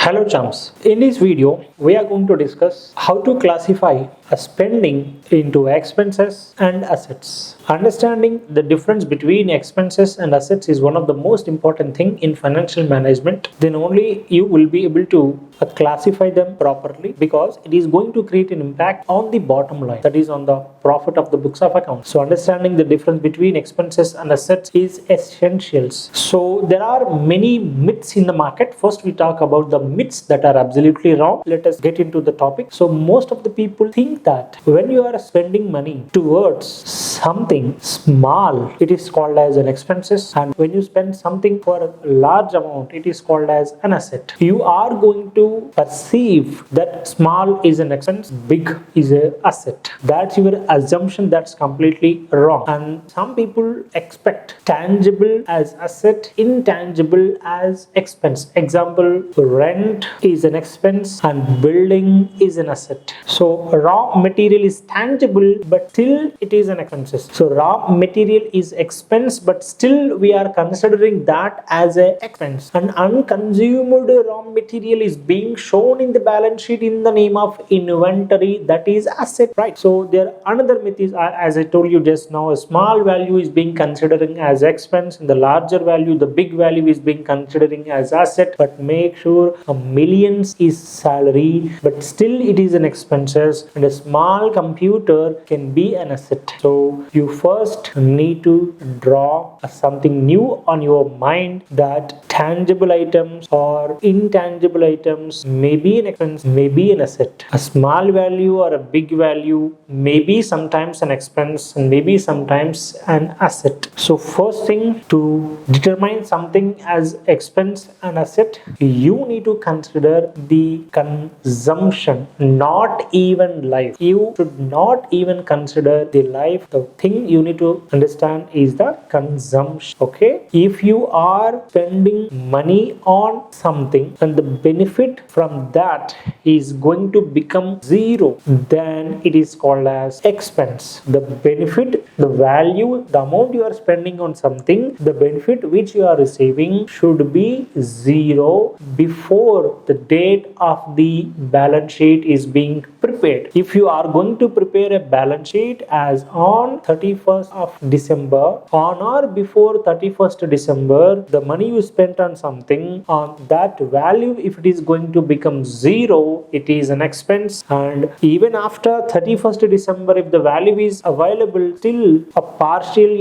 Hello chums, in this video we are going to discuss how to classify a spending into expenses and assets. Understanding the difference between expenses and assets is one of the most important thing in financial management. Then only you will be able to classify them properly, because it is going to create an impact on the bottom line, that is on the profit of the books of accounts. So understanding the difference between expenses and assets is essential. So there are many myths in the market. First we talk about the myths that are absolutely wrong. Let us get into the topic. So most of the people think that when you are spending money towards something small, it is called as an expenses, and when you spend something for a large amount, it is called as an asset. You are going to perceive that small is an expense, big is an asset. That's your assumption. That's completely wrong. And some people expect tangible as asset, intangible as expense. Example, rent is an expense and building is an asset. So raw material is tangible, but still it is an expense. So raw material is expense, but still we are considering that as an expense. And unconsumed raw material is being shown in the balance sheet in the name of inventory, that is asset, right? So there another myth is, as I told you just now, a small value is being considering as expense, and the larger value, the big value, is being considering as asset. But make sure a millions is salary, but still it is an expenses, and a small computer can be an asset. So you first need to draw something new on your mind, that tangible items or intangible items may be an expense, may be an asset. A small value or a big value may be sometimes an expense and maybe sometimes an asset. So first thing, to determine something as expense and asset, you need to consider the consumption, not even life. You should not even consider the life. The thing you need to understand is the consumption. Okay, if you are spending money on something and the benefit from that is going to become zero, then it is called as expense. The benefit, the value, the amount you are spending on something, the benefit which you are receiving should be zero before the date of the balance sheet is being prepared. If you are going to prepare a balance sheet as on 31st of December, on or before 31st December, the money you spent on something, on that value, if it is going to become zero, it is an expense. And even after 31st December, if the value is available, still a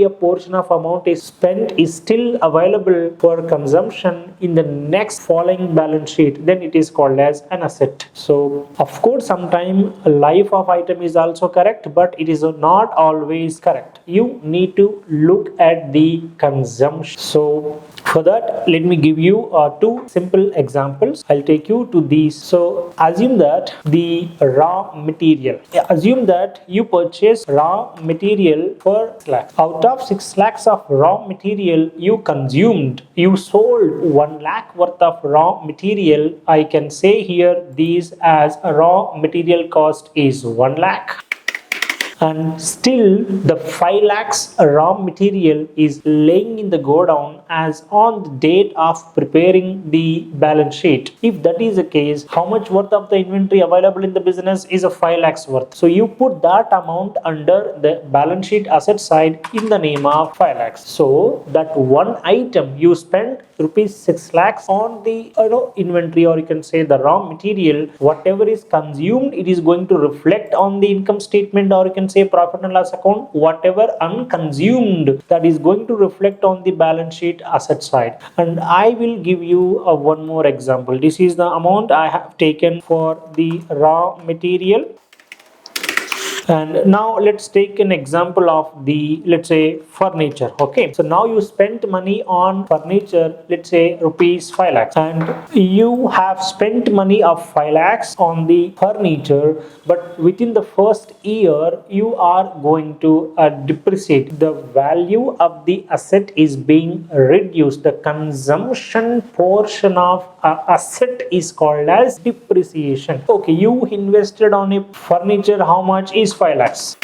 portion of amount is spent, is still available for consumption in the next following balance sheet, then it is called as an asset. So of course sometimes life of item is also correct, but it is not always correct. You need to look at the consumption. So for that, let me give you two simple examples. I'll take you to these. So assume that the raw material, assume that you purchase raw material for 6 lakhs. Out of 6 lakhs of raw material you consumed, you sold 1 lakh worth of raw material. I can say here these as a raw material cost is 1 lakh. And still the 5 lakhs raw material is laying in the godown as on the date of preparing the balance sheet. If that is the case, how much worth of the inventory available in the business is a 5 lakhs worth. So you put that amount under the balance sheet asset side in the name of 5 lakhs. So that one item you spent rupees 6 lakhs on the inventory, or you can say the raw material. Whatever is consumed, it is going to reflect on the income statement, or you can say profit and loss account. Whatever unconsumed, that is going to reflect on the balance sheet asset side. And I will give you one more example. This is the amount I have taken for the raw material. And now let's take an example of the, let's say, furniture. Okay, so now you spent money on furniture, let's say rupees 5 lakhs, and you have spent money of 5 lakhs on the furniture, but within the first year you are going to depreciate. The value of the asset is being reduced. The consumption portion of asset is called as depreciation. Okay, you invested on a furniture, how much is 5 lakhs?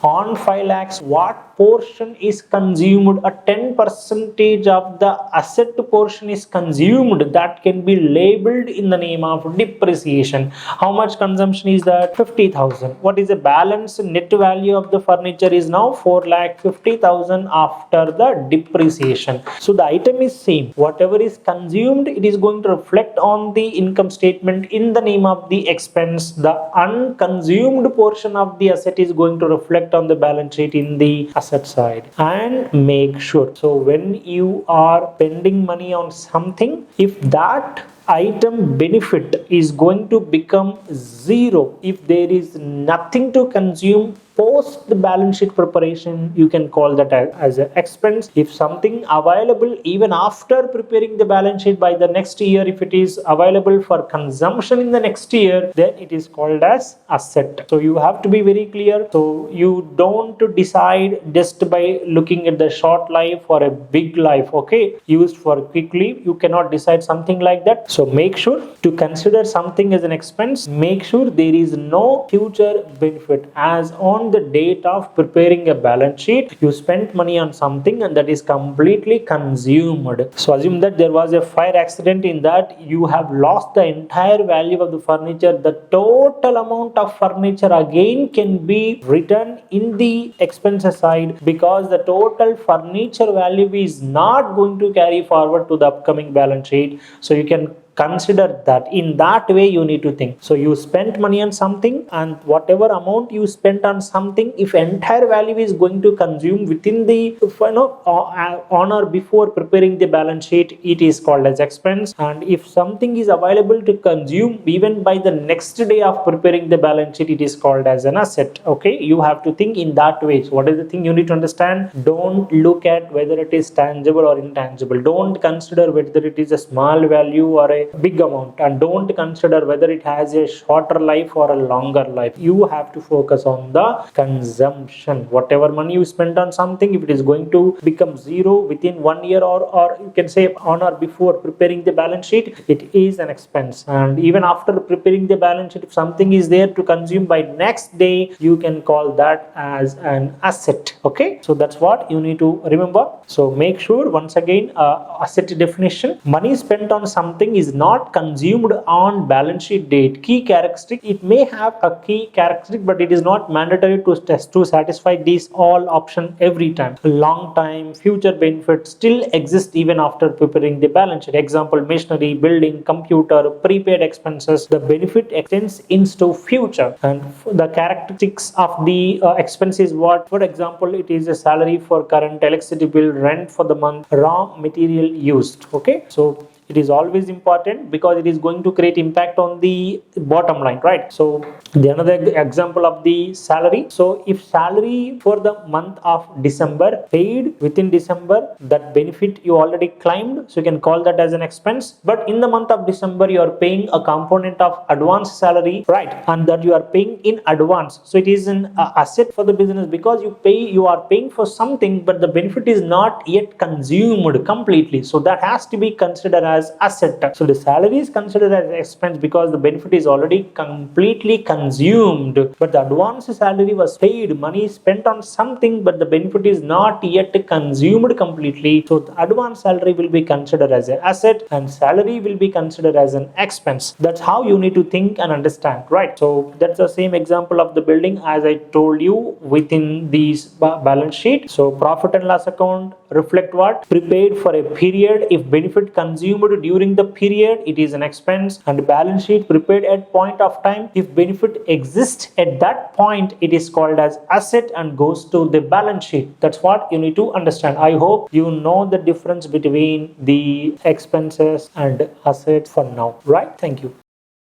On 5 lakhs, what portion is consumed, a 10% of the asset portion is consumed, that can be labeled in the name of depreciation. How much consumption is that? 50,000. What is the balance net value of the furniture is now 4,50,000 after the depreciation. So the item is same. Whatever is consumed, it is going to reflect on the income statement in the name of the expense. The unconsumed portion of the asset is going to reflect on the balance sheet in the asset side. And make sure, so when you are spending money on something, if that item benefit is going to become zero, if there is nothing to consume post the balance sheet preparation, you can call that as an expense. If something available even after preparing the balance sheet by the next year, if it is available for consumption in the next year, then it is called as asset. So you have to be very clear. So you don't decide just by looking at the short life or a big life, okay, used for quickly. You cannot decide something like that. So make sure to consider something as an expense. Make sure there is no future benefit, as on the date of preparing a balance sheet, you spent money on something and that is completely consumed. So assume that there was a fire accident, in that you have lost the entire value of the furniture. The total amount of furniture again can be written in the expenses side, because the total furniture value is not going to carry forward to the upcoming balance sheet. So you can consider that. In that way you need to think. So you spent money on something, and whatever amount you spent on something, if entire value is going to consume within the on or before preparing the balance sheet, it is called as expense. And if something is available to consume even by the next day of preparing the balance sheet, it is called as an asset. Okay, you have to think in that way. So what is the thing you need to understand? Don't look at whether it is tangible or intangible. Don't consider whether it is a small value or a big amount, and don't consider whether it has a shorter life or a longer life. You have to focus on the consumption. Whatever money you spend on something, if it is going to become zero within 1 year, or you can say on or before preparing the balance sheet, it is an expense. And even after preparing the balance sheet, if something is there to consume by next day, you can call that as an asset. Okay, so that's what you need to remember. So make sure, once again, asset definition: money spent on something is not consumed on balance sheet date. Key characteristic: it may have a key characteristic, but it is not mandatory to satisfy these all option every time. Long time future benefits still exist even after preparing the balance sheet. Example: machinery, building, computer, prepaid expenses. The benefit extends into future. And the characteristics of the expense is what? For example, it is a salary for current, electricity bill, rent for the month, raw material used. Okay, so it is always important, because it is going to create impact on the bottom line, right? So the another example of the salary: so if salary for the month of December paid within December, that benefit you already claimed, so you can call that as an expense. But in the month of December, you are paying a component of advance salary, right, and that you are paying in advance. So it is an asset for the business, because you are paying for something, but the benefit is not yet consumed completely. So that has to be considered as asset. So the salary is considered as expense because the benefit is already completely consumed, but the advance salary was paid, money is spent on something, but the benefit is not yet consumed completely. So the advance salary will be considered as an asset, and salary will be considered as an expense. That's how you need to think and understand, right? So that's the same example of the building as I told you within these balance sheet. So profit and loss account reflect what? Prepared for a period. If benefit consumed during the period, it is an expense. And balance sheet prepared at point of time. If benefit exists at that point, it is called as asset and goes to the balance sheet. That's what you need to understand. I hope you know the difference between the expenses and assets for now, right? Thank you.